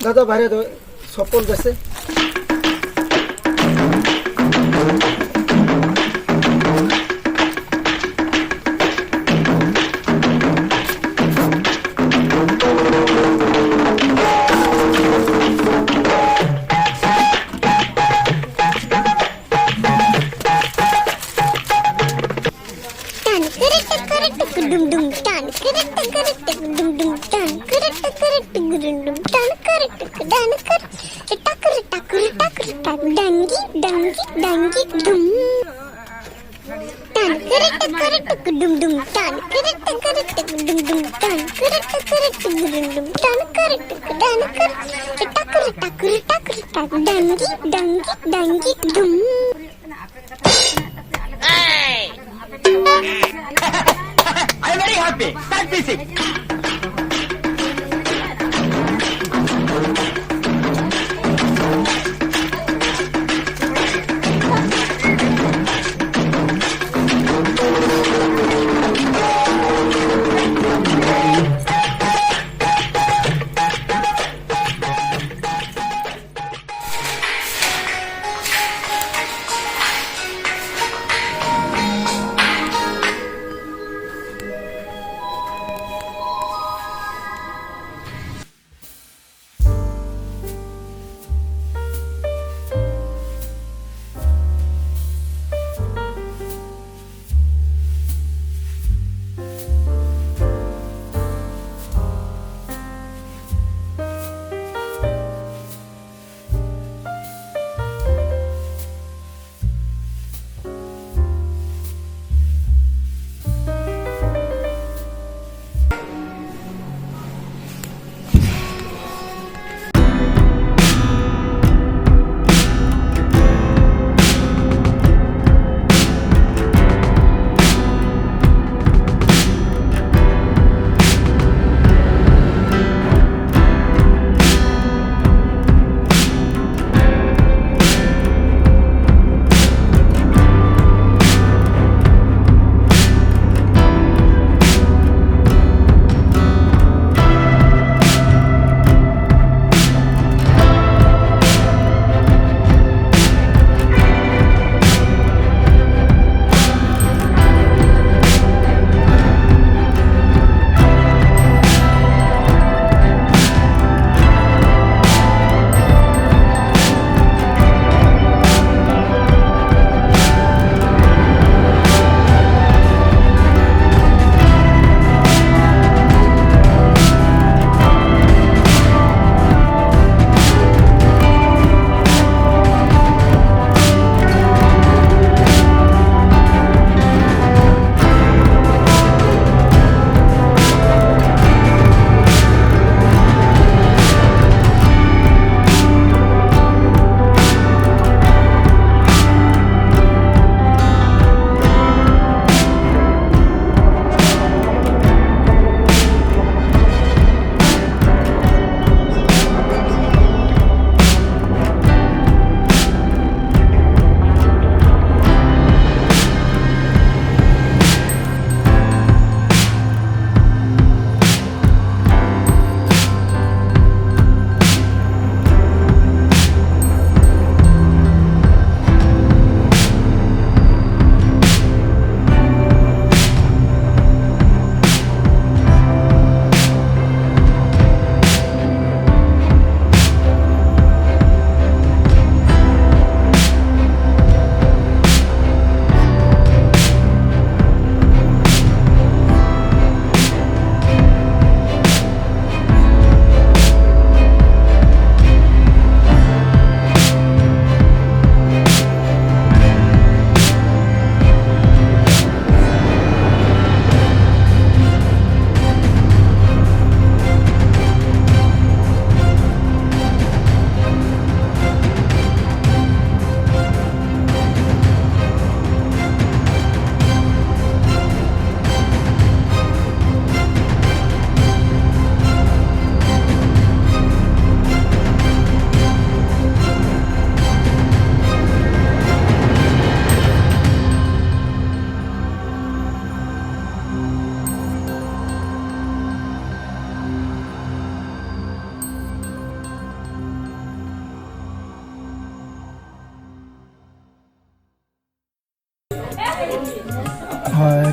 দাদা বাইরে তো সফল গেছে। I'm very happy. Start music.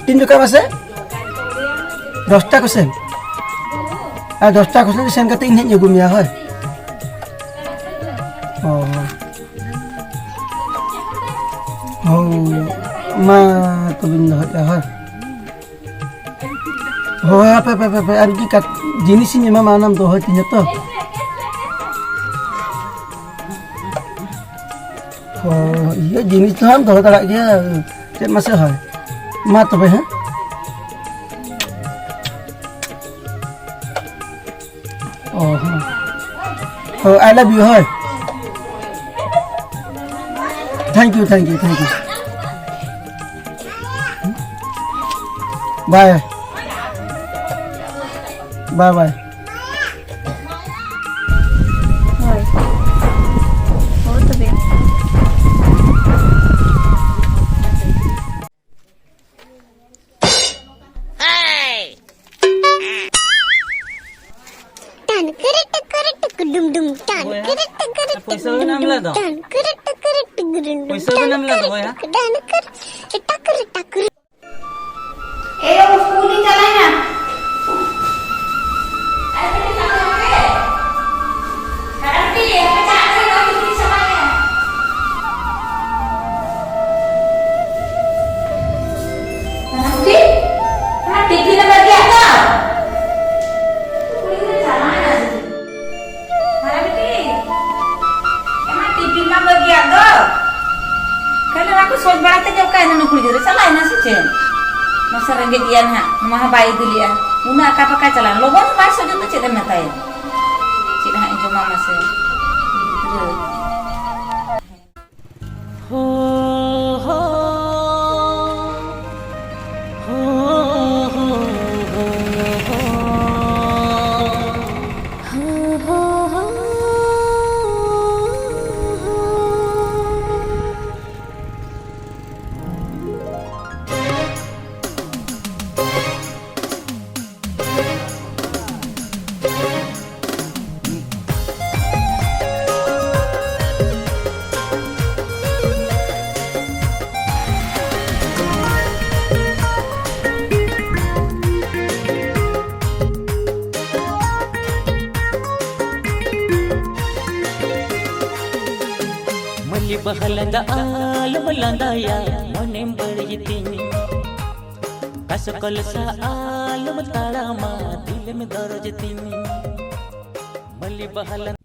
तीन दुकान আছে 10টা কৈছে আর 10টা কৈছে সেন কাতে ইনে গুমিয়া হয় ও ও মা তো বিন্দু হতে হয় হয় apa আর কি কাট জিনিস নি মা নাম তো হয় তিনে তো ও ইয়ে জিনিস তো हम ধরে দাঁড়া গিয়া চেন মাসে হয় মা তবে হ্যাঁ ও হ্যাঁ ও আই লাভ ইউ হয় thank you bye bye bye হয় ও তবে पैसा भी नाम ला दो पैसा भी नाम ला दो भैया ए वो स्कूल ही चला ना सोच बड़ा ते जब कहने नुकुड़ी जरे चला है ना सचे मसा रंगे दिया ना महा बाई दिलिया उना का पका चला लोगों ने बात सोचो तो चेते में ताई चिड़ा है जो मामा से हो हो बहलंदा आल बलंदा या मने बड़ीती कसकल सा आल ताड़ा मा दिल में दर्जती मली बहलन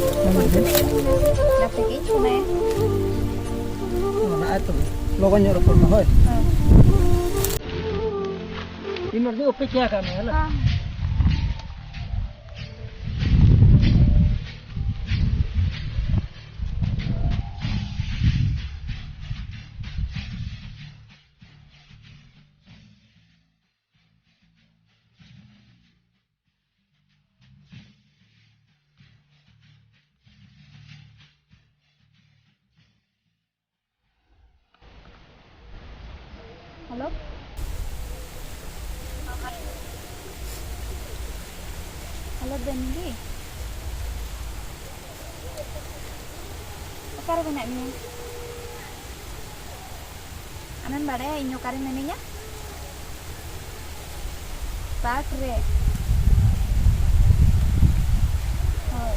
Dapat ke cuma ya. Mana itu? Logon nyuruh pun hoy. Ini dia ope kya kami है ना? Halo. Halo Bendi. Okar benak ni. Anan badai inyo kare menenya. Pak re. Oh.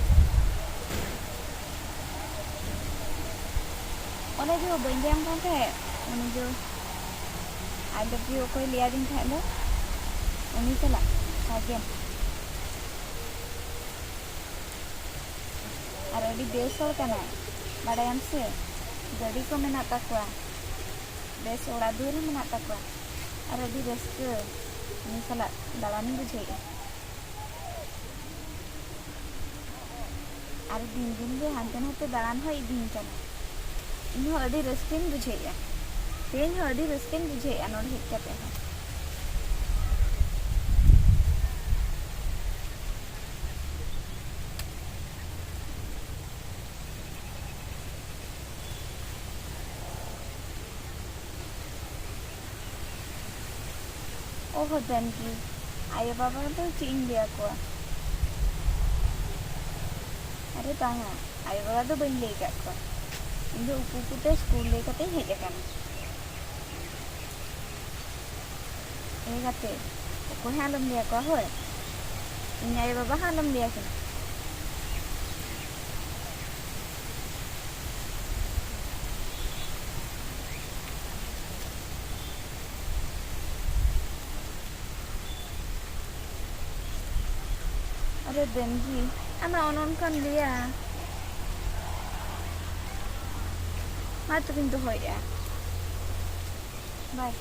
Oleh jo benjang kan ke? Ini jo. Ada view कोई लिया दिन था ना उन्हीं चला आगे अरे बेस और क्या ना बड़ा हमसे गड़ी को मैं नाता कुआ बेस ओड़ा दूर में नाता कुआ अरे बेस के उन्हीं चला दलानी बुझे अरे दिन दिन के हांते हांते दलान हो दिन चला इन्हों अड़ी रस्किन बुझे तेन हड़ी रस्किन बुझे अनोड हिट करते हैं ओह बेंकी आये बाबा तो चीन दिया को अरे बांगा आये बाबा तो बन ले गया को इन्हें उपुपुते स्कूल ले करते हैं क्या Kate, aku halam dia kau hoi. Ini ayah bapa halam dia kan. Ada Benji, anak onon kan dia. Matu pintu hoi ya. Bye.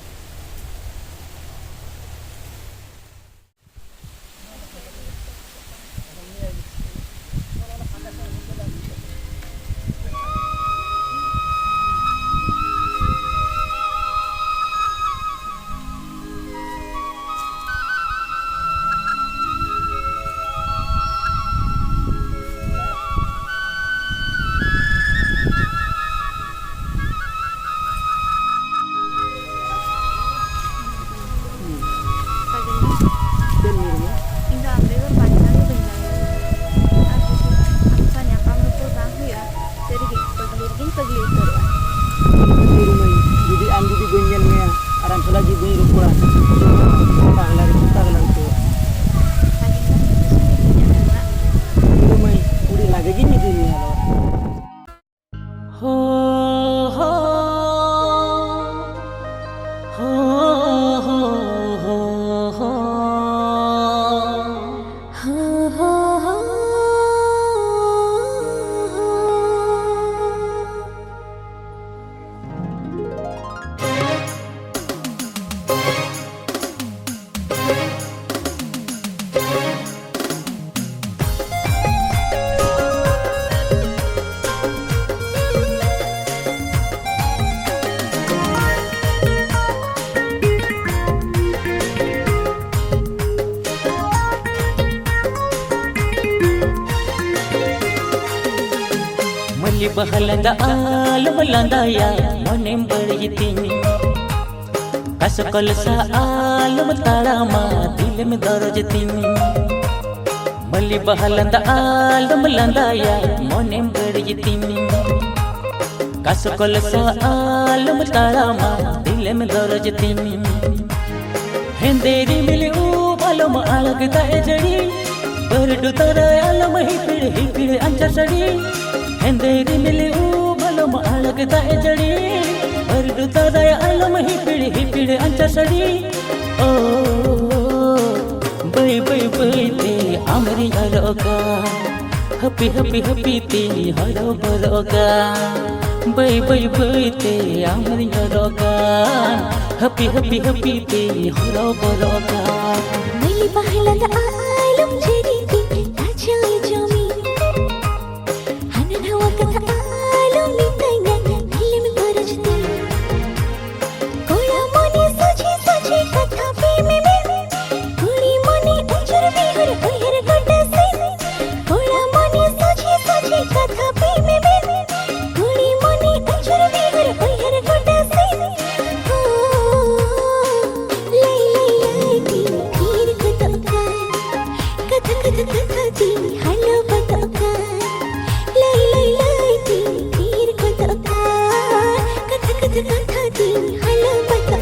बहलंदा आल बलंदा या मने बड़ीती कसकल सा आल ताड़ा मा दिल में दर्जती मल्ली बहलंदा आल बलंदा या मने बड़ीती कसकल सा आल ताड़ा मा दिल में दर्जती हेंदेरी मिली ऊ बालो मा अलग ताए जड़ी बरडू तारा आलम ही पिड़ अंचा सड़ी हेंदेरी मिली ऊ बालो मा अलग ताए जड़ी बरडू तारा आलम ही पिड़ अंचा सड़ी ओ बई बई बई ते आमरी अलगा happy happy happy ti haro boroga bay bay bay te amri horoga happy happy happy ti haro boroga Mili bahla da alum jadi ti tajai jami hanan hawa kata alum nitanya dilim barajti koya moni sochi sochi katha pe me kuri moni ajur bihar ohir goda se koya moni sochi sochi katha pe me kuri moni ajur bihar ohir goda se lay lay ti kir kata kata kata kata ti halo bata lay lay lay ti kir kata kata kata kata ti halo bata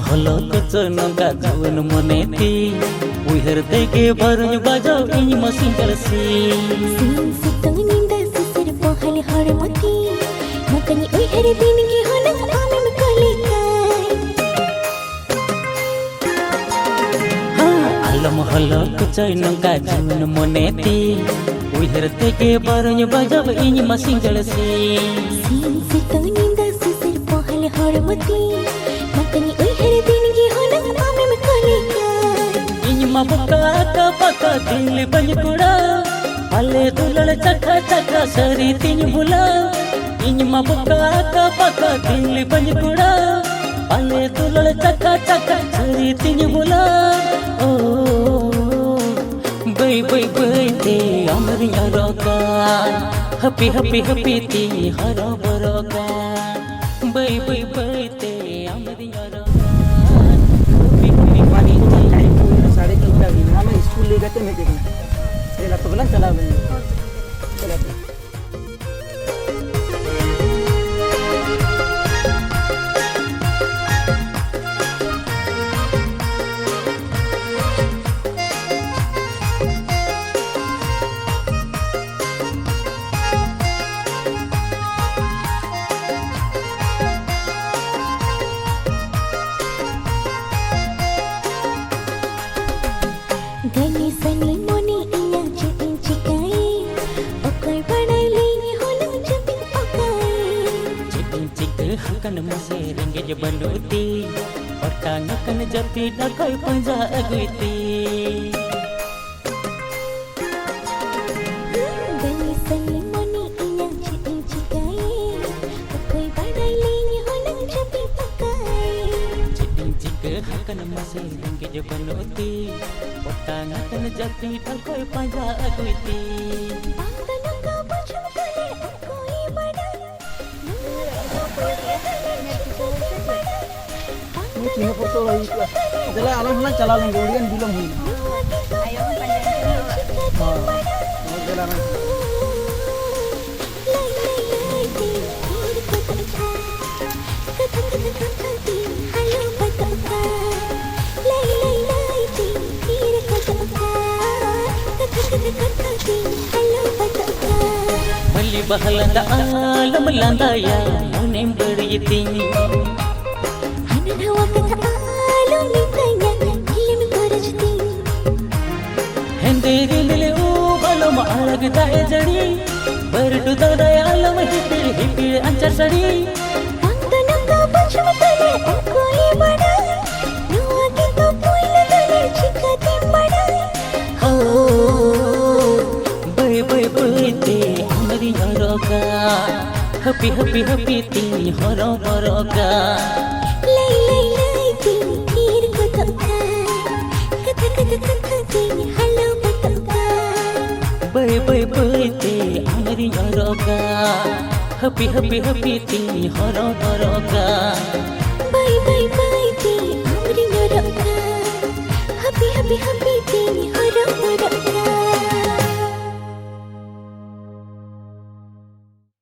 halo kecana gajuan moneti uihar tege barunya bajau ini masing kalsi Sin sitang ninda sisir pohal hormati makani uhir din ki honang ame mekalikai alam halo kecana gajuan moneti uihar tege barunya bajau ini masing kalsi Sin sitang ninda sisir pohal hormati makani uhir din ki honang ame mekalikai ini mabaka paka dil banjkuda ale dulal chaka chaka sari tin bula ini mabaka paka dil banjkuda ale dulal chaka chaka sari tin bula oh bay bay bay te amri aroga happy happy happy ti haro boroga bay bay bay te amri aroga happy happy पानी time 3:30 बजे हम school ले गए थे मैं देखना ये तो बोला चला मैं चला Gani sani moni iya chitin chikai okai badai lini honang chapin okai Chitin chik hakan mase renge jabanuti Otang akan jati dakai panja aguiti Gani sani moni iya chitin chikai okai badai lini honang chapin okai Chitin chik hakan mase renge jabanuti Otang akan jati dakai panja aguiti Tanang ka bacham kale okoi badai मैं तीनों photo रही थी चला आलम हला चला लेंगे Odiorne बिलम हुई Ayo panjang हां और चला ना lay lay lay ti kir kata kata kata kata ti halo bata lay lay lay ti kir kata kata kata kata ti halo bata Mali bahalanda alam landaya munem beriti hanan hawa kata alum nitanya dilim barajti Henderi lile u balo maalag tae jadi Berdu dada alam hipir ancar sadi Tanang ka bacham kale okoi badai nuwa kita puila dale chikatin badai Oh, bay bay bay te amri aroga happy happy happy ti haro boroga lay lay lay ti kir kata kata kata kata ti halo bata bay bay bay te amri aroga happy happy happy ti haro boroga bye bye bye